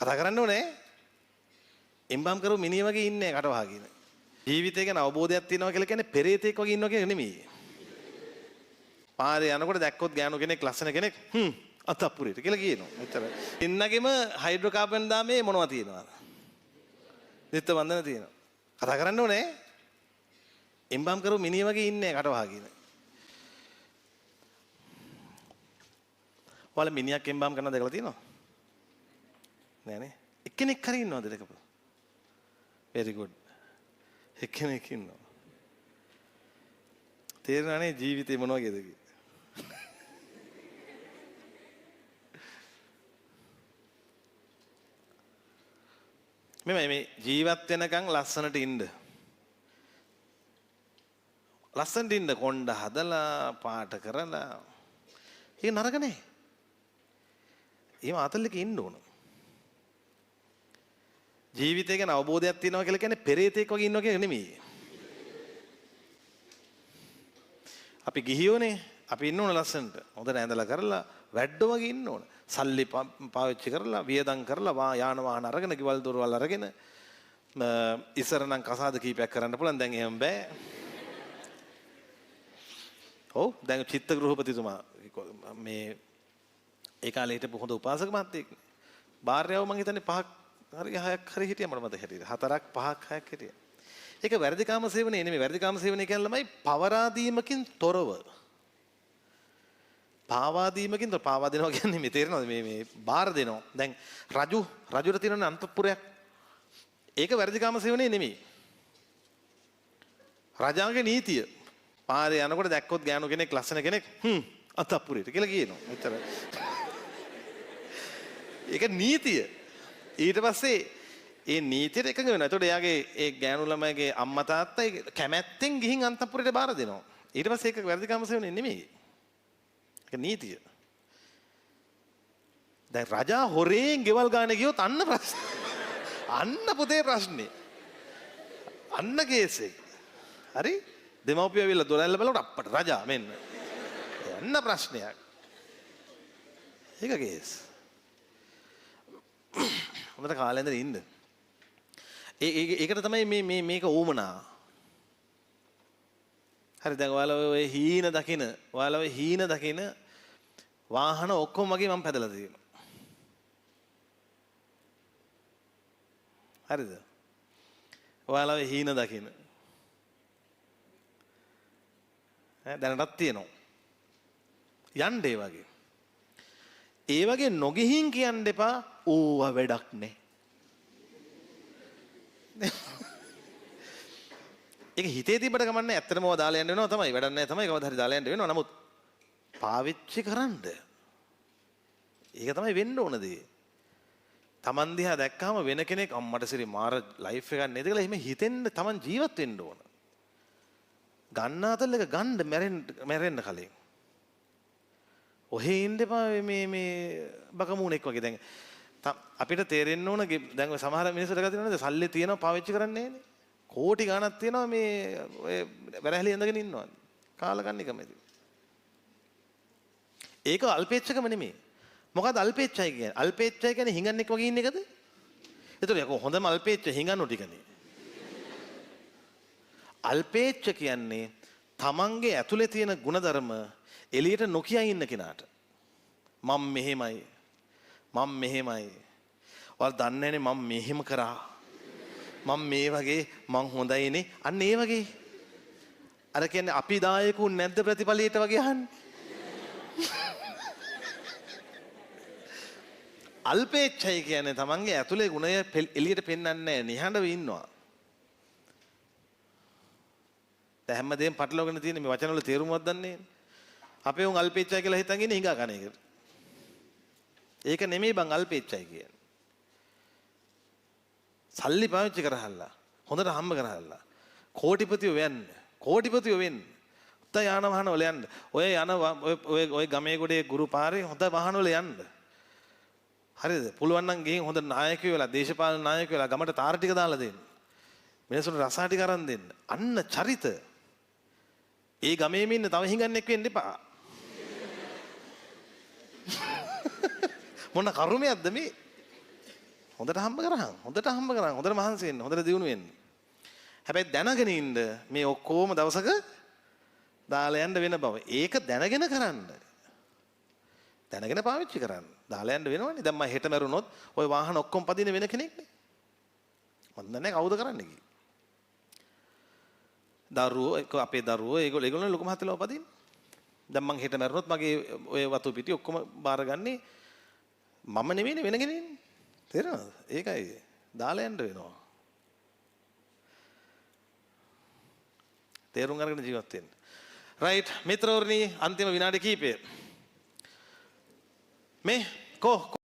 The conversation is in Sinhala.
කතා කරන්න ඕනේ. එම්බම් කරු මිනිහ වගේ ඉන්නේ කට වහගෙන. ජීවිතය ගැන අවබෝධයක් තියෙනවා කියලා කියන්නේ පෙරේතෙක් වගේ ඉන්නවා කියන නෙමෙයි. පාරේ යනකොට දැක්කොත් ගෑනු කෙනෙක් ලස්සන කෙනෙක් අතප්පුරිට කියලා කියනවා. එච්චර. ඉන්නගෙම හයිඩ්‍රෝකාබන් දාමේ මොනවද තියෙනවද? නිත්‍ය වන්දන තියෙනවා. කතා කරන්න ඕනේ. එම්බම් කරු මිනිහ වගේ ඉන්නේ කට වහගෙන. ඔයාලා මිනිහක් එම්බම් කරන දැකලා තියෙනවද? නෑනේ. එක්කෙනෙක් හරි ඉන්නවද දැකපු? very good. එක්කෙනෙක් ඉන්නවා. තේරෙනවනේ ජීවිතේ මොන වගේද කියලා. මේ ජීවත් වෙනකන් ලස්සනට ඉන්න. ලස්සනට ඉන්න කොණ්ඩ හදලා පාට කරලා. ඒක නරක නෑ. එහෙම අතල්ලක ඉන්න ඕන. ජීවිතය ගැන අවබෝධයක් තියෙනවා කියලා කියන්නේ පෙරේතෙක් වගේ ඉන්නවා කියන නෙමෙයි. අපි ගිහියෝනේ අපි ඉන්න ඕන ලස්සනට. හොඳට ඇඳලා කරලා වැඩ වගේ ඉන්න ඕන. සල්ලි පාවිච්චි කරලා වියදම් කරලා යාන වාහන අරගෙන කිවල් දොරවල් අරගෙන ඉස්සර නම් කසාද කීපයක් කරන්න පුළුවන් දැන් එහෙම බෑ. ඔව් දැන් චිත්ත ගෘහපතිතුමා මේ ඒ කාලේ හිටපු හොඳ උපාසක මහත්තයෙක්. භාර්යාව මං හිතන්නේ 5ක් හරි 6ක් හරි හිටියා මට මතක හැටියට. 4ක් 5ක් 6ක් හිටියා. ඒක වැඩිකාම සේවනයේ නෙමෙයි. වැඩිකාම සේවනයේ කියන ළමයි පවරාදීමකින් තොරව. පාවා දීමකින් පාවා දෙනවා කියන්නේ මේ තේරෙනවද මේ බාර දෙනවා. දැන් රජුට තියෙන අන්තපුරයක්. ඒක වැඩිකාම සේවනයේ නෙමෙයි. රජාගේ නීතිය. පාරේ යනකොට දැක්කොත් ගෑනු කෙනෙක් ලස්සන කෙනෙක් අතප්පුරිට කියලා කියනවා. එච්චර. ඒක නීතිය. ඊට පස්සේ ඒ නීතියට එකඟ වෙනවා. එතකොට එයාගේ ඒ ගෑනු ළමයිගේ අම්මා තාත්තා කැමැත්තෙන් ගිහින් අන්තපුරයට බාර දෙනවා. ඊට පස්සේ ඒක වැඩිකාම සේවනයේ නෙමෙයි. ඒක නීතිය. දැන් රජා හොරෙන් ගෙවල් ගානේ ගියොත් අන්න ප්‍රශ්න. අන්න පුතේ ප්‍රශ්නේ. අන්න කේස් එක. හරි? දෙමව්පියෝ ඇවිල්ලා දොරැල්ල බලනකොට අප්පට රජා මෙන්න. අන්න ප්‍රශ්නයක්. ඒක කේස්. හොඳට කාලෙන්ද ඉන්න. ඒකට තමයි මේක ඌමනා. හරි දැන් ඔයාලා ඔය හීන දකින වාහන ඔක්කොම වගේ මම පැදලා තියෙනවා. හරිද? ඔයාලා ඔය හීන දකින දැනටත් තියෙනවා. යන්න ඒ වගේ. ඒ වගේ නොගිහින් කියන්න එපා ඕවා වැඩක් නෑ. ඒක හිතේ තිබ්බට කමන්නේ ඇත්තටම ඔය දාලා යන්න වෙනවා තමයි. වැඩක් නෑ තමයි කවදා හරි දාලා යන්න වෙනවා. නමුත් පාවිච්චි කරන්න. ඒක තමයි වෙන්න ඕන දේ. Taman දිහා දැක්කම වෙන කෙනෙක් අම්මට සිරි මාර ලයිෆ් එකක් නේද කියලා එහෙම හිතෙන්න Taman ජීවත් වෙන්න ඕන. ගන්නාතල් එක ගන්න මැරෙන්න කලින්. ඔහේ ඉන්න එපා මේ බකමූණෙක් වගේ. දැන් අපිට තේරෙන්න ඕන දැන් සමහර මිනිස්සුන්ට ගතිනවද සල්ලි තියෙනවා පාවිච්චි කරන්නේ නෑනේ. කෝටි ගාණක් තියෙනවා මේ ඔය වැරහැලි ඇඳගෙන ඉන්නවා. කාලා ගන්න එකමද? ඒක අල්පේච්ඡකම නෙමෙයි. මොකද අල්පේච්ඡයි කියන්නේ? අල්පේච්ඡයි කියන්නේ හිඟන්නෙක් වගේ ඉන්න එකද? ඒතර යකෝ හොඳම අල්පේච්ඡ හිඟන්නු ටිකනේ. අල්පේච්ඡ කියන්නේ තමන්ගේ ඇතුලේ තියෙන ಗುಣධර්ම එළියට නොකිය ඉන්න කෙනාට. මම මෙහෙමයි. ඔයාලා දන්නේ නැනේ මම මෙහෙම කරා. මම මේ වගේ මං හොඳයිනේ. අන්න ඒ වගේ. අර කියන්නේ අපි දායකුන් නැද්ද ප්‍රතිඵලයට වගේ අහන්නේ. අල්පේච්ඡයි කියන්නේ තමන්ගේ ඇතුලේ ගුණය එළියට පෙන්වන්නේ නැහැ. නිහඬව ඉන්නවා. දැන් හැමදේම පටලවගෙන තියෙන මේ වචන වල තේරුමක් දන්නේ නැහැ. අපේ උන් අල්පේච්ඡයි කියලා හිතන් ඉන්නේ හිඟා කන එකට. ඒක නෙමෙයි බං අල්පේච්ඡයි කියන්නේ. සල්ලි පාවිච්චි කරහල්ලා. හොඳට හම්බ කරහල්ලා. කෝටිපතියෝ වෙන්න. උත්ත යාන වාහන වල යන්න. ඔය ගමේ ගොඩේ ගුරු පාරේ හොඳ වාහන වල යන්න. හරිද? පුළුවන් නම් ගිහින් හොඳ නායකයෝ වෙලා දේශපාලන නායකයෝ වෙලා ගමට තාර ටික දාලා දෙන්න. මිනිස්සුන්ට රසා ටික අරන් දෙන්න. අන්න චරිත. ඒ ගමේම ඉන්න තව හිඟන්නෙක් වෙන්න එපා. මොන කර්මයක්ද මේ? හොඳට හම්බ කරහන්. හොඳට හම්බ කරහන්. හොඳට මහන්සි වෙන්න. හොඳට දියුණු වෙන්න. හැබැයි දැනගෙන ඉන්න මේ ඔක්කොම දවසක දාලා යන්න වෙන බව. ඒක දැනගෙන කරන්න. දැනගෙන පාවිච්චි කරන්න. දාලා යන්න වෙනවනේ. දැන් මම හෙට මැරුණොත් ওই වාහන ඔක්කොම පදින වෙන කෙනෙක්නේ. මන් දන්නේ කවුද කරන්න ගියේ. දරුවෝ අපේ දරුවෝ ඒගොල්ලෝ ලොකු මහත්තයලා උපදින්න. දැන් මං හෙට මැරුණොත් මගේ ඔය වතු පිටි ඔක්කොම බාරගන්නේ මම නෙවෙයිනේ වෙන කෙනෙක්. තේරෙනවද? ඒකයි දාලා යන්න වෙනවා. තේරුම් අරගෙන ජීවත් වෙන්න. රයිට් මිත්‍රවරුනි අන්තිම විනාඩි කිහිපය. මේ